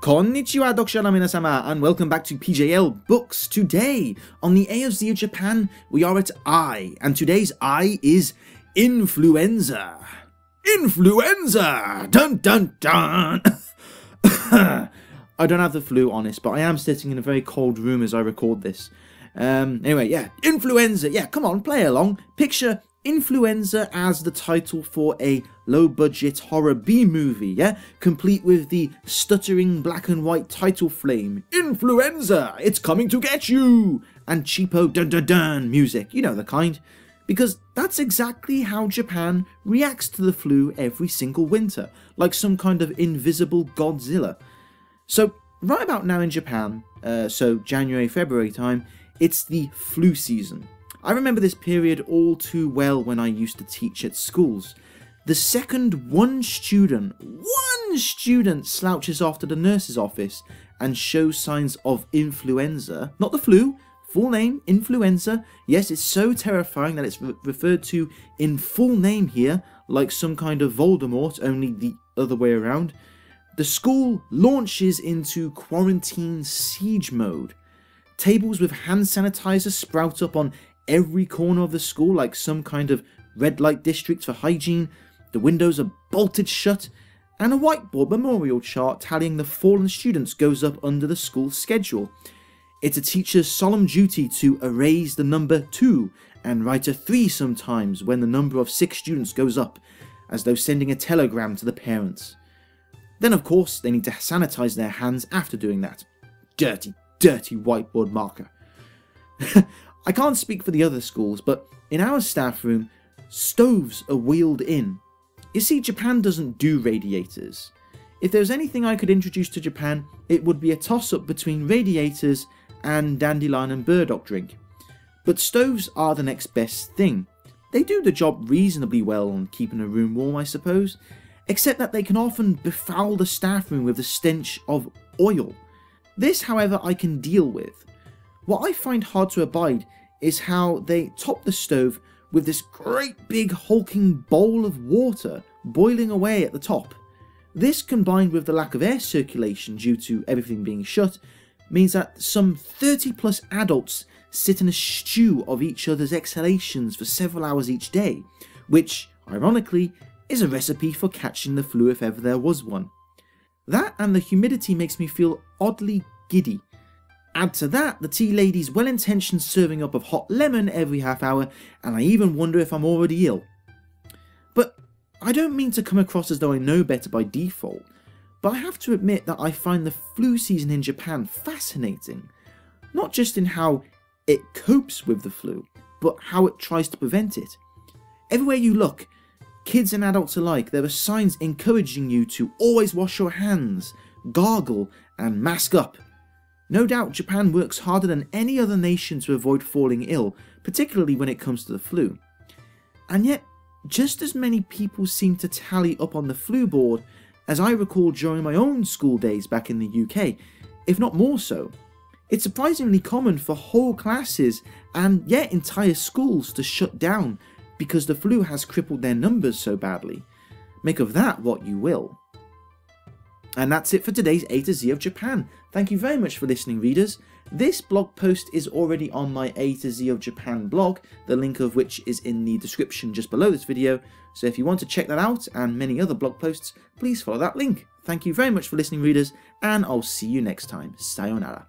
Konnichiwa, Dokusha no minasama, and welcome back to PJL Books. Today, on the A of Z of Japan, we are at I, and today's I is influenza. Influenza! Dun dun dun! I don't have the flu, honest, but I am sitting in a very cold room as I record this. Anyway, yeah, influenza. Yeah, come on, play along. Picture influenza as the title for a low-budget horror B-movie, yeah? Complete with the stuttering black and white title flame. Influenza! It's coming to get you! And cheapo dun-dun-dun music, you know the kind. Because that's exactly how Japan reacts to the flu every single winter, like some kind of invisible Godzilla. So, right about now in Japan, so January, February time, it's the flu season. I remember this period all too well when I used to teach at schools. The second one student slouches off to the nurse's office and shows signs of influenza, not the flu, full name, influenza. Yes, it's so terrifying that it's referred to in full name here, like some kind of Voldemort, only the other way around. The school launches into quarantine siege mode. Tables with hand sanitizer sprout up on every corner of the school like some kind of red light district for hygiene. The windows are bolted shut, and a whiteboard memorial chart tallying the fallen students goes up under the school schedule. It's a teacher's solemn duty to erase the number 2 and write a 3 sometimes when the number of 6 students goes up, as though sending a telegram to the parents. Then of course they need to sanitize their hands after doing that. Dirty, dirty whiteboard marker. I can't speak for the other schools, but in our staff room, stoves are wheeled in. You see, Japan doesn't do radiators. If there was anything I could introduce to Japan, it would be a toss-up between radiators and dandelion and burdock drink. But stoves are the next best thing. They do the job reasonably well on keeping a room warm, I suppose, except that they can often befoul the staff room with the stench of oil. This, however, I can deal with. What I find hard to abide is how they top the stove with this great big hulking bowl of water boiling away at the top. This, combined with the lack of air circulation due to everything being shut, means that some 30 plus adults sit in a stew of each other's exhalations for several hours each day, which, ironically, is a recipe for catching the flu if ever there was one. That and the humidity makes me feel oddly giddy. Add to that the tea lady's well-intentioned serving up of hot lemon every half hour, and I even wonder if I'm already ill. But I don't mean to come across as though I know better by default, but I have to admit that I find the flu season in Japan fascinating. Not just in how it copes with the flu, but how it tries to prevent it. Everywhere you look, kids and adults alike, there are signs encouraging you to always wash your hands, gargle, and mask up. No doubt Japan works harder than any other nation to avoid falling ill, particularly when it comes to the flu. And yet, just as many people seem to tally up on the flu board as I recall during my own school days back in the UK, if not more so. It's surprisingly common for whole classes and yet entire schools to shut down because the flu has crippled their numbers so badly. Make of that what you will. And that's it for today's A to Z of Japan. Thank you very much for listening, readers. This blog post is already on my A to Z of Japan blog, the link of which is in the description just below this video, so if you want to check that out and many other blog posts, please follow that link. Thank you very much for listening, readers, and I'll see you next time. Sayonara.